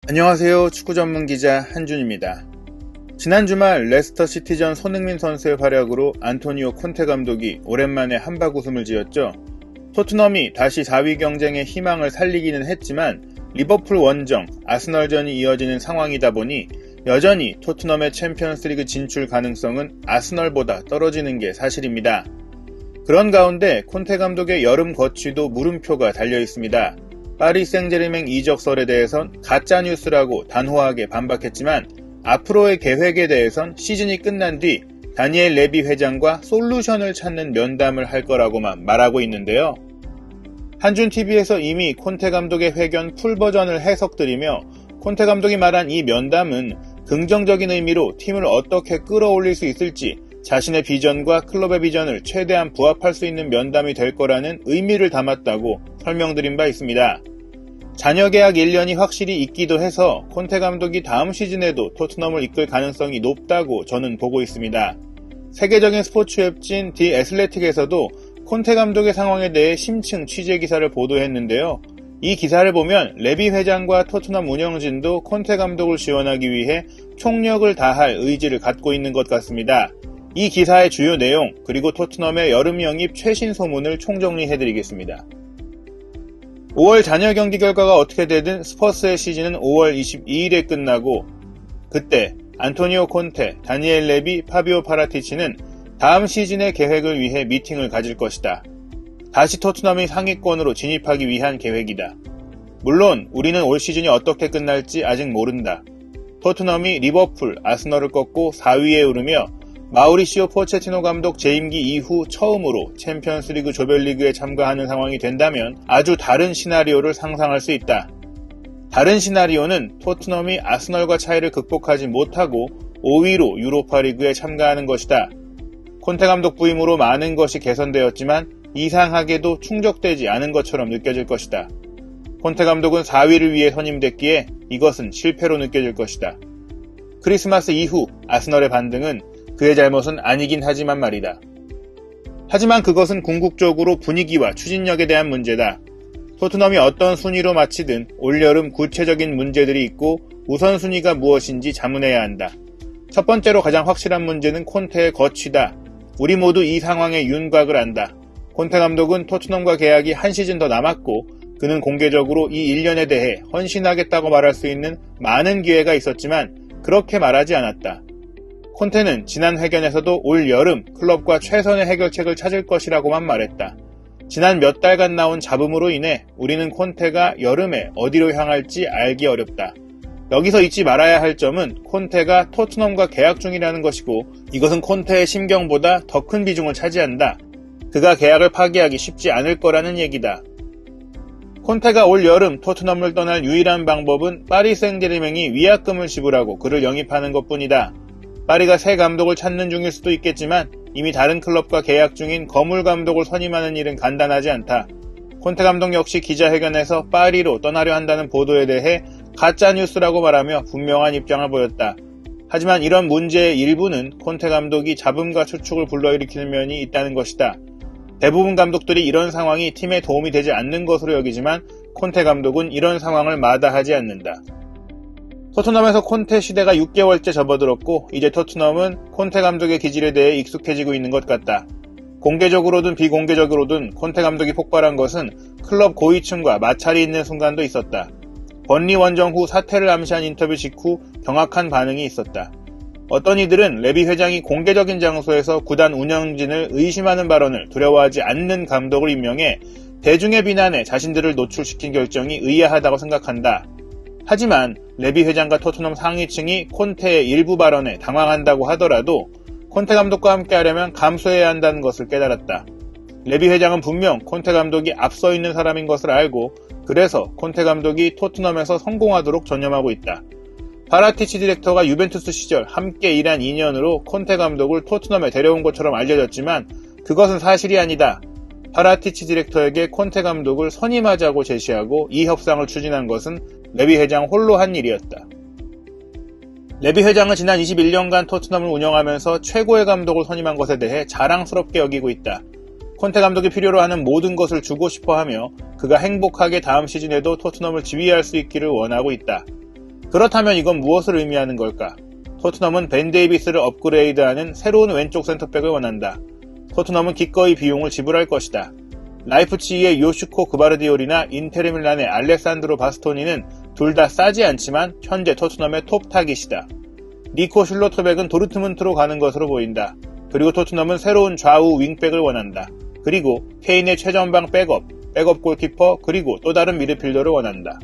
안녕하세요. 축구 전문 기자 한준입니다. 지난 주말 레스터 시티전 손흥민 선수의 활약으로 안토니오 콘테 감독이 오랜만에 한박 웃음을 지었죠. 토트넘이 다시 4위 경쟁의 희망을 살리기는 했지만 리버풀 원정, 아스널전이 이어지는 상황이다 보니 여전히 토트넘의 챔피언스리그 진출 가능성은 아스널보다 떨어지는 게 사실입니다. 그런 가운데 콘테 감독의 여름 거취도 물음표가 달려 있습니다. 파리 생제르맹 이적설에 대해선 가짜뉴스라고 단호하게 반박했지만 앞으로의 계획에 대해선 시즌이 끝난 뒤 다니엘 레비 회장과 솔루션을 찾는 면담을 할 거라고만 말하고 있는데요. 한준TV에서 이미 콘테 감독의 회견 풀버전을 해석드리며 콘테 감독이 말한 이 면담은 긍정적인 의미로 팀을 어떻게 끌어올릴 수 있을지 자신의 비전과 클럽의 비전을 최대한 부합할 수 있는 면담이 될 거라는 의미를 담았다고 설명드린 바 있습니다. 잔여 계약 1년이 확실히 있기도 해서 콘테 감독이 다음 시즌에도 토트넘을 이끌 가능성이 높다고 저는 보고 있습니다. 세계적인 스포츠 웹진 디 애슬레틱에서도 콘테 감독의 상황에 대해 심층 취재 기사를 보도했는데요. 이 기사를 보면 레비 회장과 토트넘 운영진도 콘테 감독을 지원하기 위해 총력을 다할 의지를 갖고 있는 것 같습니다. 이 기사의 주요 내용 그리고 토트넘의 여름 영입 최신 소문을 총정리해드리겠습니다. 5월 잔여 경기 결과가 어떻게 되든 스퍼스의 시즌은 5월 22일에 끝나고 그때 안토니오 콘테, 다니엘 레비, 파비오 파라티치는 다음 시즌의 계획을 위해 미팅을 가질 것이다. 다시 토트넘이 상위권으로 진입하기 위한 계획이다. 물론 우리는 올 시즌이 어떻게 끝날지 아직 모른다. 토트넘이 리버풀, 아스널을 꺾고 4위에 오르며 마우리시오 포체티노 감독 재임기 이후 처음으로 챔피언스리그 조별리그에 참가하는 상황이 된다면 아주 다른 시나리오를 상상할 수 있다. 다른 시나리오는 토트넘이 아스널과 차이를 극복하지 못하고 5위로 유로파리그에 참가하는 것이다. 콘테 감독 부임으로 많은 것이 개선되었지만 이상하게도 충족되지 않은 것처럼 느껴질 것이다. 콘테 감독은 4위를 위해 선임됐기에 이것은 실패로 느껴질 것이다. 크리스마스 이후 아스널의 반등은 그의 잘못은 아니긴 하지만 말이다. 하지만 그것은 궁극적으로 분위기와 추진력에 대한 문제다. 토트넘이 어떤 순위로 마치든 올여름 구체적인 문제들이 있고 우선순위가 무엇인지 자문해야 한다. 첫 번째로 가장 확실한 문제는 콘테의 거취다. 우리 모두 이 상황의 윤곽을 안다. 콘테 감독은 토트넘과 계약이 한 시즌 더 남았고 그는 공개적으로 이 1년에 대해 헌신하겠다고 말할 수 있는 많은 기회가 있었지만 그렇게 말하지 않았다. 콘테는 지난 회견에서도 올 여름 클럽과 최선의 해결책을 찾을 것이라고만 말했다. 지난 몇 달간 나온 잡음으로 인해 우리는 콘테가 여름에 어디로 향할지 알기 어렵다. 여기서 잊지 말아야 할 점은 콘테가 토트넘과 계약 중이라는 것이고 이것은 콘테의 심경보다 더 큰 비중을 차지한다. 그가 계약을 파기하기 쉽지 않을 거라는 얘기다. 콘테가 올 여름 토트넘을 떠날 유일한 방법은 파리 생제르맹이 위약금을 지불하고 그를 영입하는 것뿐이다. 파리가 새 감독을 찾는 중일 수도 있겠지만 이미 다른 클럽과 계약 중인 거물 감독을 선임하는 일은 간단하지 않다. 콘테 감독 역시 기자회견에서 파리로 떠나려 한다는 보도에 대해 가짜뉴스라고 말하며 분명한 입장을 보였다. 하지만 이런 문제의 일부는 콘테 감독이 잡음과 추측을 불러일으키는 면이 있다는 것이다. 대부분 감독들이 이런 상황이 팀에 도움이 되지 않는 것으로 여기지만 콘테 감독은 이런 상황을 마다하지 않는다. 토트넘에서 콘테 시대가 6개월째 접어들었고 이제 토트넘은 콘테 감독의 기질에 대해 익숙해지고 있는 것 같다. 공개적으로든 비공개적으로든 콘테 감독이 폭발한 것은 클럽 고위층과 마찰이 있는 순간도 있었다. 번리 원정 후 사퇴를 암시한 인터뷰 직후 경악한 반응이 있었다. 어떤 이들은 레비 회장이 공개적인 장소에서 구단 운영진을 의심하는 발언을 두려워하지 않는 감독을 임명해 대중의 비난에 자신들을 노출시킨 결정이 의아하다고 생각한다. 하지만 레비 회장과 토트넘 상위층이 콘테의 일부 발언에 당황한다고 하더라도 콘테 감독과 함께 하려면 감수해야 한다는 것을 깨달았다. 레비 회장은 분명 콘테 감독이 앞서 있는 사람인 것을 알고 그래서 콘테 감독이 토트넘에서 성공하도록 전념하고 있다. 파라티치 디렉터가 유벤투스 시절 함께 일한 인연으로 콘테 감독을 토트넘에 데려온 것처럼 알려졌지만 그것은 사실이 아니다. 파라티치 디렉터에게 콘테 감독을 선임하자고 제시하고 이 협상을 추진한 것은 레비 회장 홀로 한 일이었다. 레비 회장은 지난 21년간 토트넘을 운영하면서 최고의 감독을 선임한 것에 대해 자랑스럽게 여기고 있다. 콘테 감독이 필요로 하는 모든 것을 주고 싶어하며 그가 행복하게 다음 시즌에도 토트넘을 지휘할 수 있기를 원하고 있다. 그렇다면 이건 무엇을 의미하는 걸까? 토트넘은 벤 데이비스를 업그레이드하는 새로운 왼쪽 센터백을 원한다. 토트넘은 기꺼이 비용을 지불할 것이다. 라이프치히의 요슈코 그바르디올이나 인테르 밀란의 알레산드로 바스토니는 둘 다 싸지 않지만 현재 토트넘의 톱 타깃이다. 니코 슐로터백은 도르트문트로 가는 것으로 보인다. 그리고 토트넘은 새로운 좌우 윙백을 원한다. 그리고 케인의 최전방 백업 골키퍼, 그리고 또 다른 미드필더를 원한다.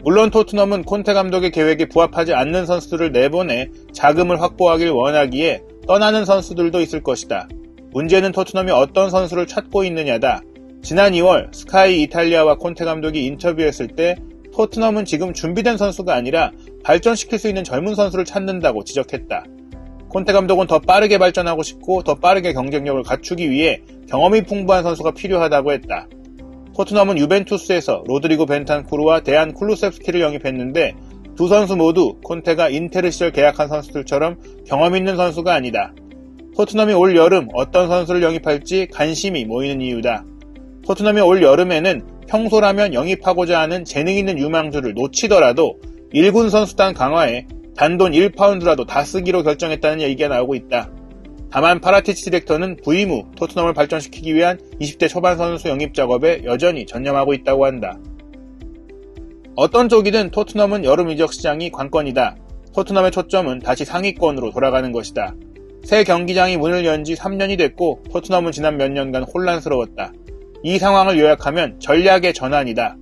물론 토트넘은 콘테 감독의 계획에 부합하지 않는 선수들을 내보내 자금을 확보하길 원하기에 떠나는 선수들도 있을 것이다. 문제는 토트넘이 어떤 선수를 찾고 있느냐다. 지난 2월 스카이 이탈리아와 콘테 감독이 인터뷰했을 때 토트넘은 지금 준비된 선수가 아니라 발전시킬 수 있는 젊은 선수를 찾는다고 지적했다. 콘테 감독은 더 빠르게 발전하고 싶고 더 빠르게 경쟁력을 갖추기 위해 경험이 풍부한 선수가 필요하다고 했다. 토트넘은 유벤투스에서 로드리고 벤탄쿠르와 데안 쿨루셉스키를 영입했는데 두 선수 모두 콘테가 인테르 시절 계약한 선수들처럼 경험 있는 선수가 아니다. 토트넘이 올 여름 어떤 선수를 영입할지 관심이 모이는 이유다. 토트넘이 올 여름에는 평소라면 영입하고자 하는 재능 있는 유망주를 놓치더라도 1군 선수단 강화에 단돈 1파운드라도 다 쓰기로 결정했다는 얘기가 나오고 있다. 다만 파라티치 디렉터는 부임 후 토트넘을 발전시키기 위한 20대 초반 선수 영입 작업에 여전히 전념하고 있다고 한다. 어떤 쪽이든 토트넘은 여름 이적 시장이 관건이다. 토트넘의 초점은 다시 상위권으로 돌아가는 것이다. 새 경기장이 문을 연 지 3년이 됐고 토트넘은 지난 몇 년간 혼란스러웠다. 이 상황을 요약하면 전략의 전환이다.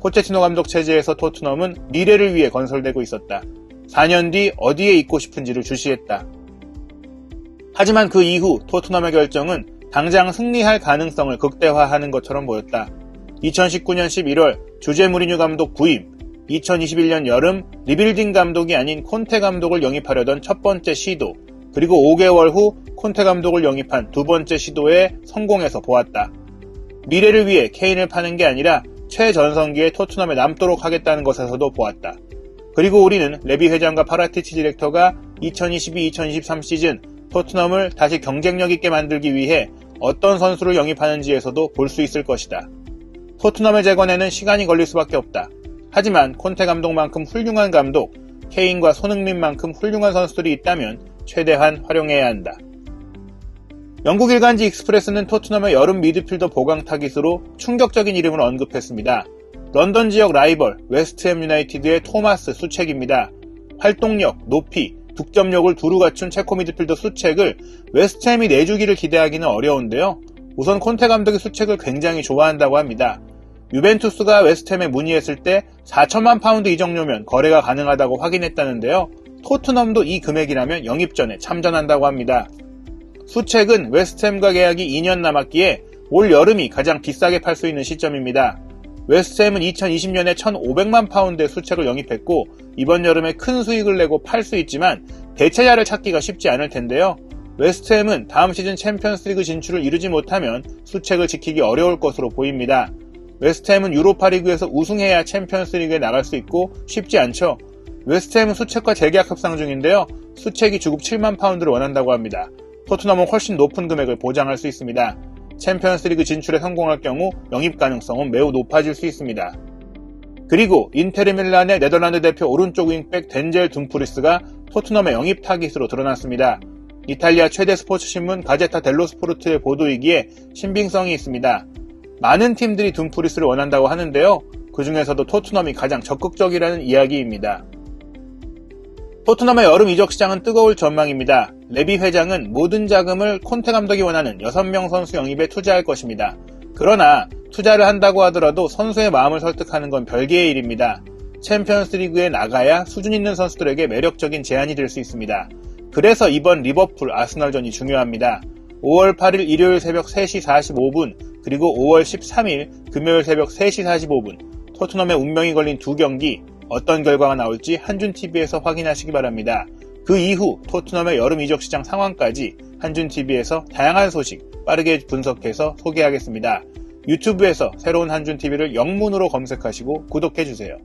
포체티노 감독 체제에서 토트넘은 미래를 위해 건설되고 있었다. 4년 뒤 어디에 있고 싶은지를 주시했다. 하지만 그 이후 토트넘의 결정은 당장 승리할 가능성을 극대화하는 것처럼 보였다. 2019년 11월 조제 무리뉴 감독 부임, 2021년 여름 리빌딩 감독이 아닌 콘테 감독을 영입하려던 첫 번째 시도, 그리고 5개월 후 콘테 감독을 영입한 두 번째 시도에 성공해서 보았다. 미래를 위해 케인을 파는 게 아니라 최전성기에 토트넘에 남도록 하겠다는 것에서도 보았다. 그리고 우리는 레비 회장과 파라티치 디렉터가 2022-2023 시즌 토트넘을 다시 경쟁력 있게 만들기 위해 어떤 선수를 영입하는지에서도 볼 수 있을 것이다. 토트넘의 재건에는 시간이 걸릴 수밖에 없다. 하지만 콘테 감독만큼 훌륭한 감독, 케인과 손흥민만큼 훌륭한 선수들이 있다면 최대한 활용해야 한다. 영국 일간지 익스프레스는 토트넘의 여름 미드필더 보강 타깃으로 충격적인 이름을 언급했습니다. 런던 지역 라이벌 웨스트햄 유나이티드의 토마스 수책입니다. 활동력, 높이, 득점력을 두루 갖춘 체코 미드필더 수책을 웨스트햄이 내주기를 기대하기는 어려운데요. 우선 콘테 감독이 수책을 굉장히 좋아한다고 합니다. 유벤투스가 웨스트햄에 문의했을 때 4천만 파운드 이적료면 거래가 가능하다고 확인했다는데요. 토트넘도 이 금액이라면 영입전에 참전한다고 합니다. 수책은 웨스트햄과 계약이 2년 남았기에 올 여름이 가장 비싸게 팔 수 있는 시점입니다. 웨스트햄은 2020년에 1,500만 파운드의 수책을 영입했고 이번 여름에 큰 수익을 내고 팔 수 있지만 대체자를 찾기가 쉽지 않을 텐데요. 웨스트햄은 다음 시즌 챔피언스리그 진출을 이루지 못하면 수책을 지키기 어려울 것으로 보입니다. 웨스트햄은 유로파리그에서 우승해야 챔피언스리그에 나갈 수 있고 쉽지 않죠. 웨스트햄은 수책과 재계약 협상 중인데요. 수책이 주급 7만 파운드를 원한다고 합니다. 토트넘은 훨씬 높은 금액을 보장할 수 있습니다. 챔피언스리그 진출에 성공할 경우 영입 가능성은 매우 높아질 수 있습니다. 그리고 인테르 밀란의 네덜란드 대표 오른쪽 윙백 덴젤 둠프리스가 토트넘의 영입 타깃으로 드러났습니다. 이탈리아 최대 스포츠 신문 가제타 델로 스포르트의 보도이기에 신빙성이 있습니다. 많은 팀들이 둠프리스를 원한다고 하는데요. 그 중에서도 토트넘이 가장 적극적이라는 이야기입니다. 토트넘의 여름 이적 시장은 뜨거울 전망입니다. 레비 회장은 모든 자금을 콘테 감독이 원하는 6명 선수 영입에 투자할 것입니다. 그러나 투자를 한다고 하더라도 선수의 마음을 설득하는 건 별개의 일입니다. 챔피언스 리그에 나가야 수준 있는 선수들에게 매력적인 제안이 될 수 있습니다. 그래서 이번 리버풀 아스널전이 중요합니다. 5월 8일 일요일 새벽 3시 45분 그리고 5월 13일 금요일 새벽 3시 45분 토트넘의 운명이 걸린 두 경기 어떤 결과가 나올지 한준TV에서 확인하시기 바랍니다. 그 이후 토트넘의 여름 이적 시장 상황까지 한준TV에서 다양한 소식 빠르게 분석해서 소개하겠습니다. 유튜브에서 새로운 한준TV를 영문으로 검색하시고 구독해주세요.